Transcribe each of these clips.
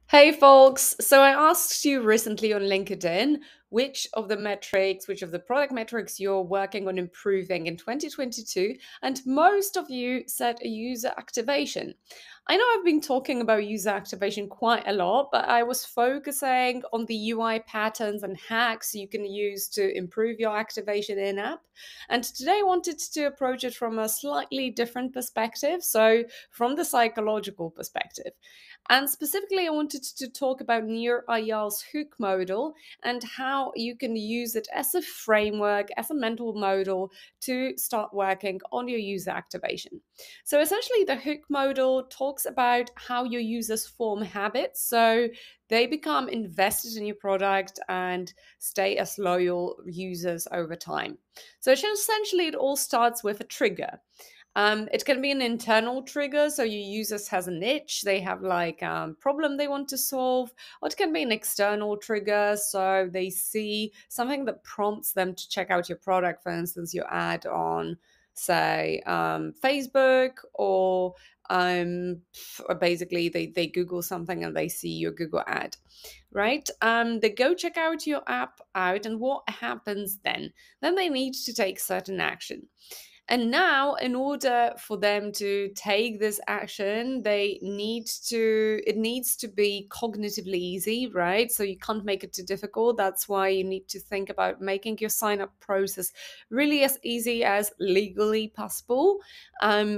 Hey folks, so I asked you recently on LinkedIn which of the product metrics you're working on improving in 2022, and most of you said user activation. I know I've been talking about user activation quite a lot, but I was focusing on the UI patterns and hacks you can use to improve your activation in app. And today I wanted to approach it from a slightly different perspective, so from the psychological perspective. And specifically, I wanted to talk about Nir Eyal's Hook Model and how you can use it as a framework, as a mental model to start working on your user activation. So essentially, the Hook Model talks about how your users form habits. So they become invested in your product and stay as loyal users over time. So essentially, it all starts with a trigger. It can be an internal trigger, so your users has an itch, they have like problem they want to solve, or it can be an external trigger, so they see something that prompts them to check out your product, for instance, your ad on, say, Facebook, or basically they Google something and they see your Google ad, right? They go check out your app out, and what happens then? Then they need to take certain action. And now, in order for them to take this action, it needs to be cognitively easy, right? So you can't make it too difficult. That's why you need to think about making your sign up process really as easy as legally possible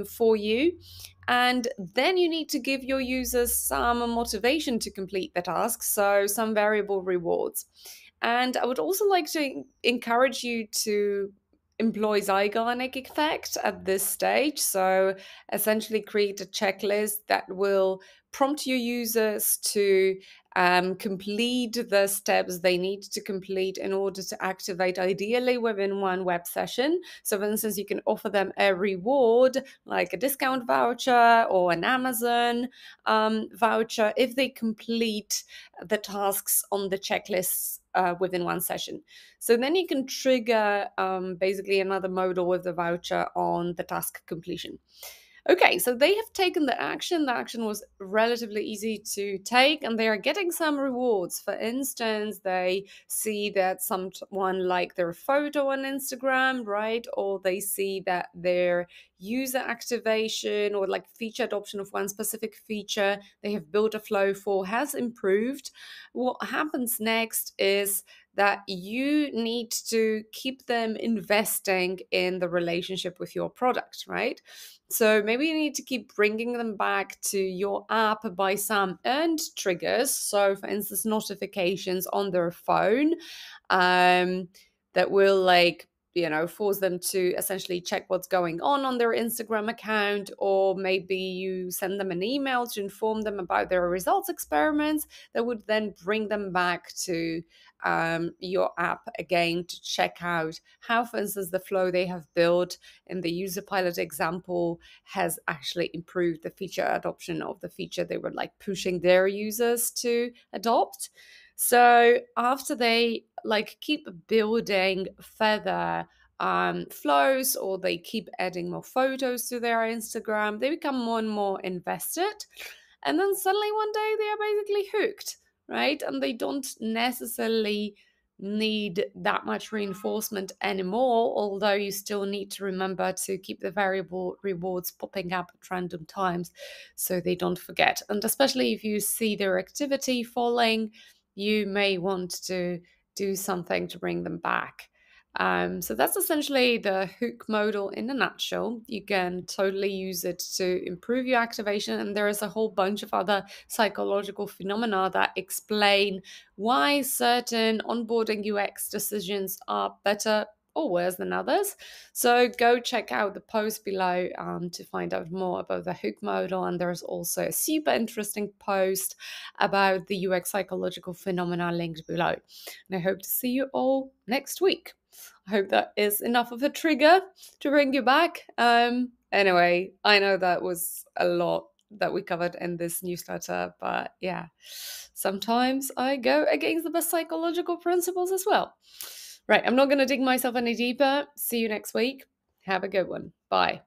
for you. And then you need to give your users some motivation to complete the task, so some variable rewards. And I would also like to encourage you to employ Zeigarnik effect at this stage. So essentially create a checklist that will prompt your users to complete the steps they need to complete in order to activate, ideally within one web session. So for instance, you can offer them a reward like a discount voucher or an Amazon voucher if they complete the tasks on the checklists within one session. So then you can trigger basically another modal with the voucher on the task completion. Okay, so they have taken the action. The action was relatively easy to take, and they are getting some rewards. For instance, they see that someone liked their photo on Instagram, right? Or they see that their user activation or like feature adoption of one specific feature they have built a flow for has improved. What happens next is that you need to keep them investing in the relationship with your product, right? So maybe you need to keep bringing them back to your app by some earned triggers. So, for instance, notifications on their phone that will force them to essentially check what's going on their Instagram account, or maybe you send them an email to inform them about their results experiments that would then bring them back to your app again to check out how, for instance, the flow they have built in the user pilot example has actually improved the feature adoption of the feature they were like pushing their users to adopt. So after they like keep building further flows, or they keep adding more photos to their Instagram, they become more and more invested. And then suddenly one day they are basically hooked, right? And they don't necessarily need that much reinforcement anymore, although you still need to remember to keep the variable rewards popping up at random times so they don't forget. And especially if you see their activity falling, you may want to do something to bring them back. So that's essentially the hook model in a nutshell. You can totally use it to improve your activation, and there is a whole bunch of other psychological phenomena that explain why certain onboarding UX decisions are better or worse than others. So go check out the post below to find out more about the hook model. And there's also a super interesting post about the UX psychological phenomena linked below. And I hope to see you all next week. I hope that is enough of a trigger to bring you back. Anyway, I know that was a lot that we covered in this newsletter, but yeah, sometimes I go against the best psychological principles as well. Right, I'm not going to dig myself any deeper. See you next week. Have a good one. Bye.